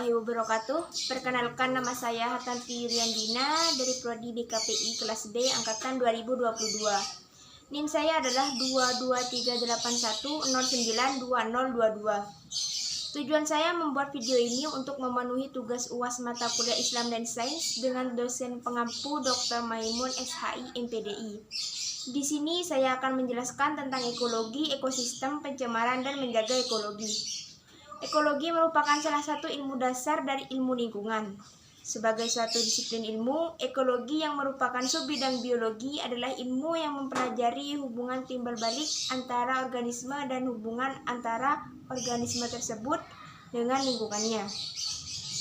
warahmatullahi wabarakatuh. Perkenalkan, nama saya Hartanti Yuriandina dari Prodi BKPI kelas B angkatan 2022. NIM saya adalah 22381092022. Tujuan saya membuat video ini untuk memenuhi tugas UAS mata kuliah Islam dan Sains dengan dosen pengampu Dr. Maimun SHI MPDI. Di sini saya akan menjelaskan tentang ekologi, ekosistem, pencemaran, dan menjaga ekologi. Ekologi merupakan salah satu ilmu dasar dari ilmu lingkungan. Sebagai suatu disiplin ilmu, ekologi yang merupakan subbidang biologi adalah ilmu yang mempelajari hubungan timbal balik antara organisme dan hubungan antara organisme tersebut dengan lingkungannya.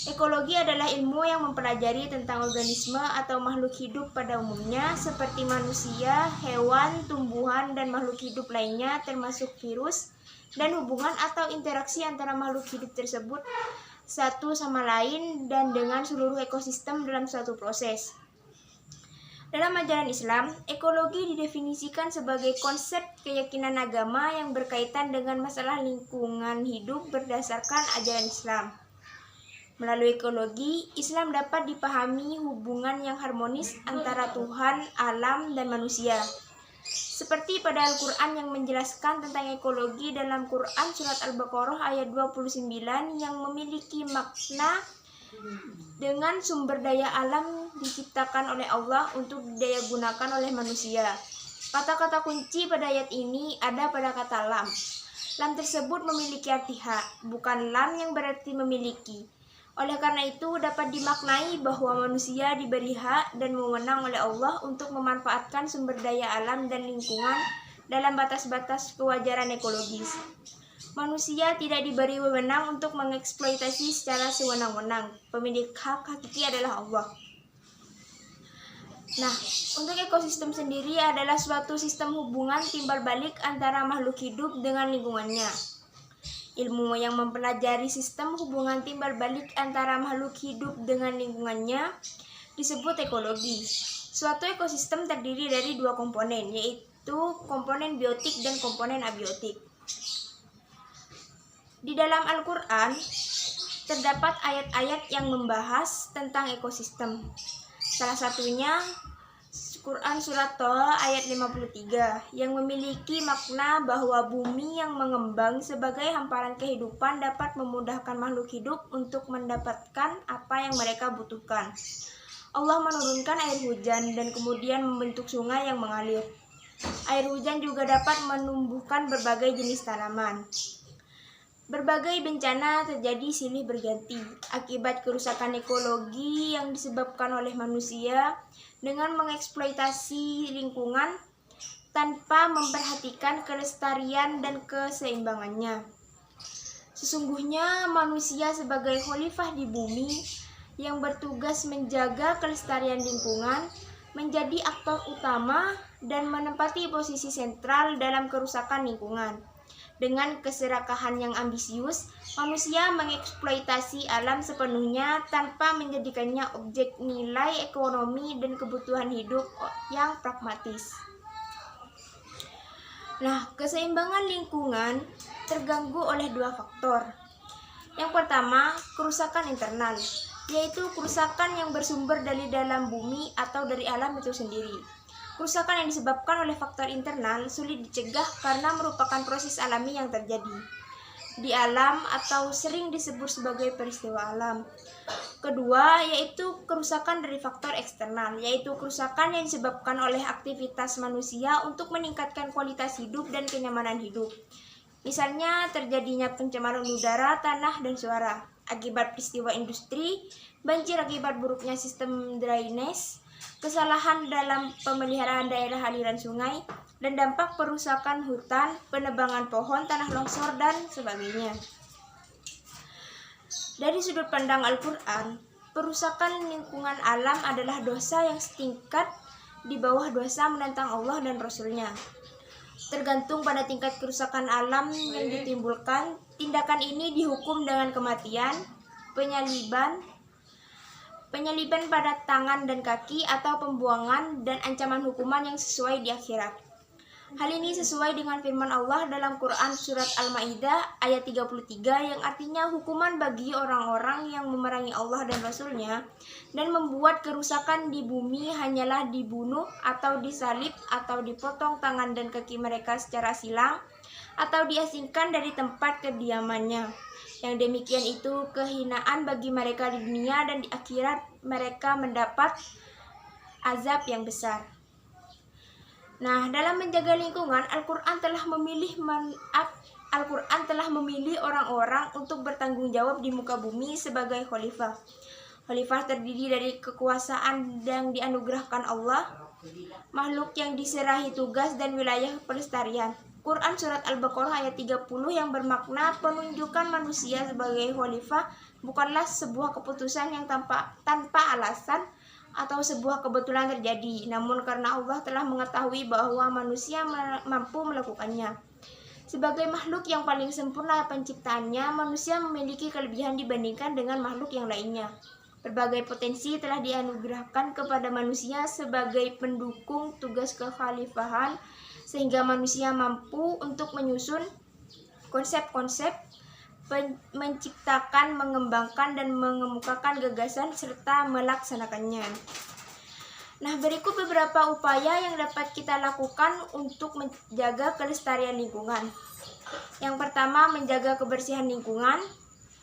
Ekologi adalah ilmu yang mempelajari tentang organisme atau makhluk hidup pada umumnya seperti manusia, hewan, tumbuhan, dan makhluk hidup lainnya termasuk virus, dan hubungan atau interaksi antara makhluk hidup tersebut satu sama lain dan dengan seluruh ekosistem dalam suatu proses. Dalam ajaran Islam, ekologi didefinisikan sebagai konsep keyakinan agama yang berkaitan dengan masalah lingkungan hidup berdasarkan ajaran Islam. Melalui ekologi, Islam dapat dipahami hubungan yang harmonis antara Tuhan, alam, dan manusia. Seperti pada Al-Quran yang menjelaskan tentang ekologi dalam Quran Surat Al-Baqarah ayat 29 yang memiliki makna dengan sumber daya alam diciptakan oleh Allah untuk didaya gunakan oleh manusia. Kata-kata kunci pada ayat ini ada pada kata lam. Lam tersebut memiliki arti hak, bukan lam yang berarti memiliki. Oleh karena itu dapat dimaknai bahwa manusia diberi hak dan wewenang oleh Allah untuk memanfaatkan sumber daya alam dan lingkungan dalam batas-batas kewajaran ekologis. Manusia tidak diberi wewenang untuk mengeksploitasi secara sewenang-wenang. Pemilik hak hakiki adalah Allah. Nah, untuk ekosistem sendiri adalah suatu sistem hubungan timbal balik antara makhluk hidup dengan lingkungannya. Ilmu yang mempelajari sistem hubungan timbal balik antara makhluk hidup dengan lingkungannya disebut ekologi. Suatu ekosistem terdiri dari dua komponen, yaitu komponen biotik dan komponen abiotik. Di dalam Al-Quran terdapat ayat-ayat yang membahas tentang ekosistem. Salah satunya Quran Surat Toha ayat 53 yang memiliki makna bahwa bumi yang mengembang sebagai hamparan kehidupan dapat memudahkan makhluk hidup untuk mendapatkan apa yang mereka butuhkan. Allah menurunkan air hujan dan kemudian membentuk sungai yang mengalir. Air hujan juga dapat menumbuhkan berbagai jenis tanaman. Berbagai bencana terjadi silih berganti akibat kerusakan ekologi yang disebabkan oleh manusia dengan mengeksploitasi lingkungan tanpa memperhatikan kelestarian dan keseimbangannya. Sesungguhnya manusia sebagai khalifah di bumi yang bertugas menjaga kelestarian lingkungan menjadi aktor utama dan menempati posisi sentral dalam kerusakan lingkungan. Dengan keserakahan yang ambisius, manusia mengeksploitasi alam sepenuhnya tanpa menjadikannya objek nilai ekonomi dan kebutuhan hidup yang pragmatis. Nah, keseimbangan lingkungan terganggu oleh dua faktor. Yang pertama, kerusakan internal, yaitu kerusakan yang bersumber dari dalam bumi atau dari alam itu sendiri. Kerusakan yang disebabkan oleh faktor internal sulit dicegah karena merupakan proses alami yang terjadi di alam atau sering disebut sebagai peristiwa alam. Kedua, yaitu kerusakan dari faktor eksternal, yaitu kerusakan yang disebabkan oleh aktivitas manusia untuk meningkatkan kualitas hidup dan kenyamanan hidup. Misalnya terjadinya pencemaran udara, tanah, dan suara akibat peristiwa industri, banjir akibat buruknya sistem drainase, kesalahan dalam pemeliharaan daerah aliran sungai, dan dampak perusakan hutan, penebangan pohon, tanah longsor, dan sebagainya. Dari sudut pandang Al-Quran, perusakan lingkungan alam adalah dosa yang setingkat di bawah dosa menentang Allah dan Rasul-Nya. Tergantung pada tingkat kerusakan alam yang ditimbulkan, tindakan ini dihukum dengan kematian, penyaliban pada tangan dan kaki, atau pembuangan dan ancaman hukuman yang sesuai di akhirat. Hal ini sesuai dengan firman Allah dalam Quran Surat Al-Ma'idah ayat 33 yang artinya hukuman bagi orang-orang yang memerangi Allah dan Rasul-Nya dan membuat kerusakan di bumi hanyalah dibunuh atau disalib atau dipotong tangan dan kaki mereka secara silang atau diasingkan dari tempat kediamannya. Yang demikian itu kehinaan bagi mereka di dunia dan di akhirat mereka mendapat azab yang besar. Nah, dalam menjaga lingkungan, Al-Quran telah memilih orang-orang untuk bertanggung jawab di muka bumi sebagai khalifah. Khalifah terdiri dari kekuasaan yang dianugerahkan Allah, makhluk yang diserahi tugas dan wilayah pelestarian. Quran Surat Al-Baqarah ayat 30 yang bermakna penunjukan manusia sebagai khalifah bukanlah sebuah keputusan yang tanpa alasan atau sebuah kebetulan terjadi, namun karena Allah telah mengetahui bahwa manusia mampu melakukannya. Sebagai makhluk yang paling sempurna penciptaannya, manusia memiliki kelebihan dibandingkan dengan makhluk yang lainnya. Berbagai potensi telah dianugerahkan kepada manusia sebagai pendukung tugas kekhalifahan, sehingga manusia mampu untuk menyusun konsep-konsep, menciptakan, mengembangkan, dan mengemukakan gagasan serta melaksanakannya. Nah, berikut beberapa upaya yang dapat kita lakukan untuk menjaga kelestarian lingkungan. Yang pertama, menjaga kebersihan lingkungan.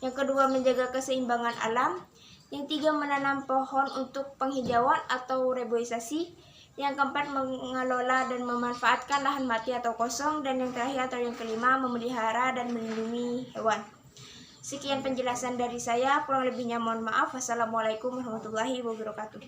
Yang kedua, menjaga keseimbangan alam. Yang ketiga, menanam pohon untuk penghijauan atau reboisasi. Yang keempat, mengelola dan memanfaatkan lahan mati atau kosong. Dan yang terakhir atau yang kelima, memelihara dan melindungi hewan. Sekian penjelasan dari saya, kurang lebihnya mohon maaf. Wassalamualaikum warahmatullahi wabarakatuh.